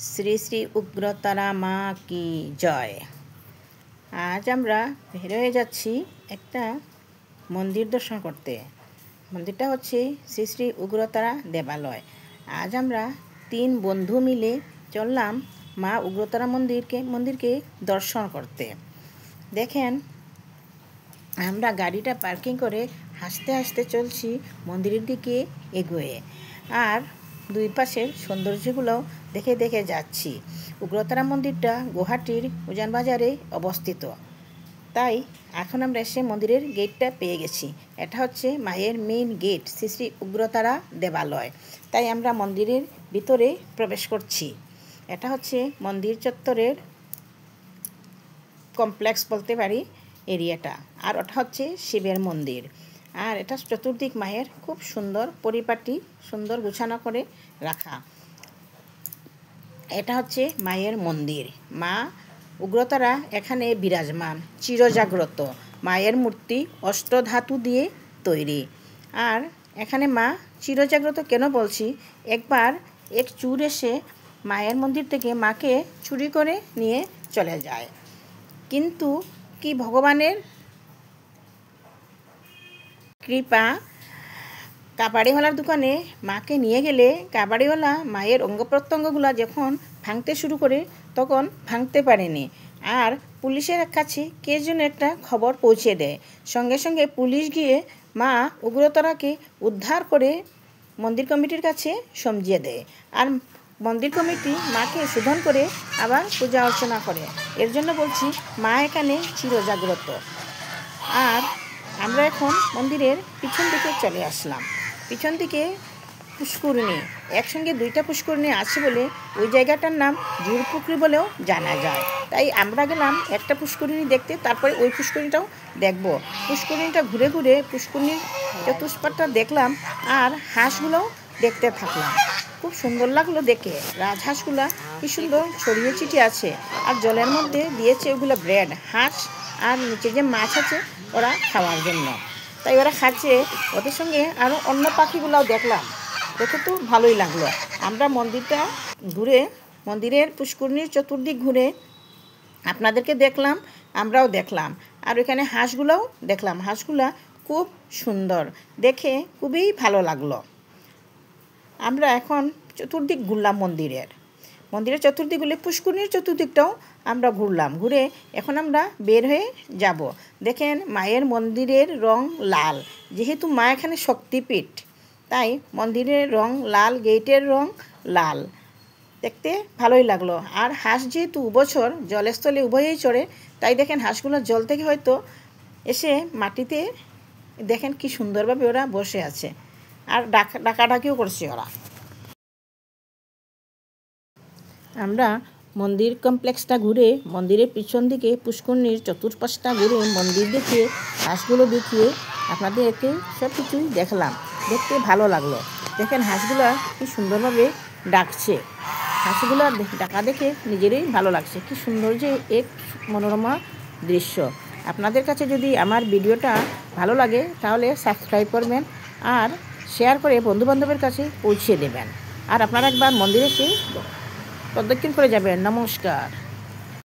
শ্রী শ্রী উগ্রতারা মা কি জয়। আজ আমরা বের হয়ে যাচ্ছি একটা মন্দির দর্শন করতে। মন্দিরটা হচ্ছে শ্রী শ্রী উগ্রতারা দেবালয়। আজ আমরা 3 বন্ধু মিলে চললাম মা উগ্রতারা মন্দিরকে দর্শন করতে। দেখেন, আমরা গাড়িটা পার্কিং করে হাসতে হাসতে চলছি মন্দিরের দিকে এগোয়ে, আর দুই পাশের সৌন্দর্যগুলো দেখে দেখে যাচ্ছি। উগ্রতারা মন্দিরটা গুয়াহাটির উজানবাজারে অবস্থিত। তাই এখন আমরা এসে মন্দিরের গেটটা পেয়ে গেছি। এটা হচ্ছে মায়ের মেইন গেট, শ্রী শ্রী উগ্রতারা দেবালয়। তাই আমরা মন্দিরের ভিতরে প্রবেশ করছি। এটা হচ্ছে মন্দির চত্বরের কমপ্লেক্স বলতে পারি এরিয়াটা, আর ওটা হচ্ছে শিবের মন্দির। আর এটা চতুর্দিক মায়ের খুব সুন্দর পরিপাটি, সুন্দর গুছানো করে রাখা। এটা হচ্ছে মায়ের মন্দির। মা উগ্রতারা এখানে বিরাজমান, চিরজাগ্রত। মায়ের মূর্তি অষ্টধাতু দিয়ে তৈরি। আর এখানে মা চিরজাগ্রত কেন বলছি, একবার এক চোর এসে মায়ের মন্দির থেকে মাকে চুরি করে নিয়ে চলে যায়। কিন্তু কি ভগবানের কৃপা, কাবাড়িওয়ালার দোকানে মাকে নিয়ে গেলে কাবাড়িওয়ালা মায়ের অঙ্গ প্রত্যঙ্গগুলো যখন ভাঙতে শুরু করে তখন ভাঙতে পারেনি। আর পুলিশের কাছে কে যেন একটা খবর পৌঁছে দেয়। সঙ্গে সঙ্গে পুলিশ গিয়ে মা উগ্রতারাকে উদ্ধার করে মন্দির কমিটির কাছে সমঝিয়ে দেয়। আর মন্দির কমিটি মাকে শোধন করে আবার পূজা অর্চনা করে। এর জন্য বলছি মা এখানে চিরজাগ্রত। আর আমরা এখন মন্দিরের পিছন দিকে চলে আসলাম। পিছন দিকে পুষ্করিণী, একসঙ্গে 2টা পুষ্করিণী আছে বলে ওই জায়গাটার নাম জুরপুকুরি বলেও জানা যায়। তাই আমরা গেলাম একটা পুষ্করিণী দেখতে, তারপরে ওই পুষ্করিণীটাও দেখব। পুষ্করিণীটা ঘুরে ঘুরে পুষ্করিণীর চতুষ্পাটটা দেখলাম, আর হাঁসগুলোও দেখতে থাকলাম। খুব সুন্দর লাগলো দেখে। রাজহাঁসগুলা কি সুন্দর ছড়িয়ে ছিটিয়ে আছে, আর জলের মধ্যে দিয়েছে ওগুলো ব্রেড, হাঁস আর নিচে যে মাছ আছে ওরা খাওয়ার জন্য। তাই ওরা খাচ্ছে। ওদের সঙ্গে আরও অন্য পাখিগুলোও দেখলাম, দেখে তো ভালোই লাগলো। আমরা মন্দিরটা ঘুরে, মন্দিরের পুষ্করিণীর চতুর্দিক ঘুরে আপনাদেরকে দেখলাম, আমরাও দেখলাম। আর ওইখানে হাঁসগুলোও দেখলাম। হাঁসগুলা খুব সুন্দর, দেখে খুবই ভালো লাগলো। আমরা এখন চতুর্দিক ঘুরলাম মন্দিরের চতুর্দিক ঘুরলে পুষ্করিণীর চতুর্দিকটাও আমরা ঘুরলাম। ঘুরে এখন আমরা বের হয়ে যাব। দেখেন, মায়ের মন্দিরের রং লাল। যেহেতু মা এখানে শক্তিপীঠ, তাই মন্দিরের রং লাল, গেটের রং লাল। দেখতে ভালোই লাগলো। আর হাঁস যেহেতু উভচর, জলের স্থলে উভয়েই চড়ে, তাই দেখেন হাঁসগুলো জল থেকে হয়তো এসে মাটিতে দেখেন কি সুন্দরভাবে ওরা বসে আছে, আর ডাকাডাকিও করছে ওরা। আমরা মন্দির কমপ্লেক্সটা ঘুরে মন্দিরের পিছন দিকে পুষ্করিণীর চতুর্পাশটা ঘুরে মন্দির দেখিয়ে, হাঁসগুলো দেখিয়ে আপনাদেরকে সব কিছুই দেখলাম। দেখতে ভালো লাগলো। দেখেন হাঁসগুলো কি সুন্দরভাবে ডাকছে। হাঁসগুলো ডাকা দেখে নিজেরই ভালো লাগছে। কি সুন্দর যে এক মনোরমা দৃশ্য। আপনাদের কাছে যদি আমার ভিডিওটা ভালো লাগে তাহলে সাবস্ক্রাইব করবেন, আর শেয়ার করে বন্ধুবান্ধবের কাছে পৌঁছে দেবেন। আর আপনারা একবার মন্দিরে এসে প্রদক্ষিণ করে যাবেন। নমস্কার।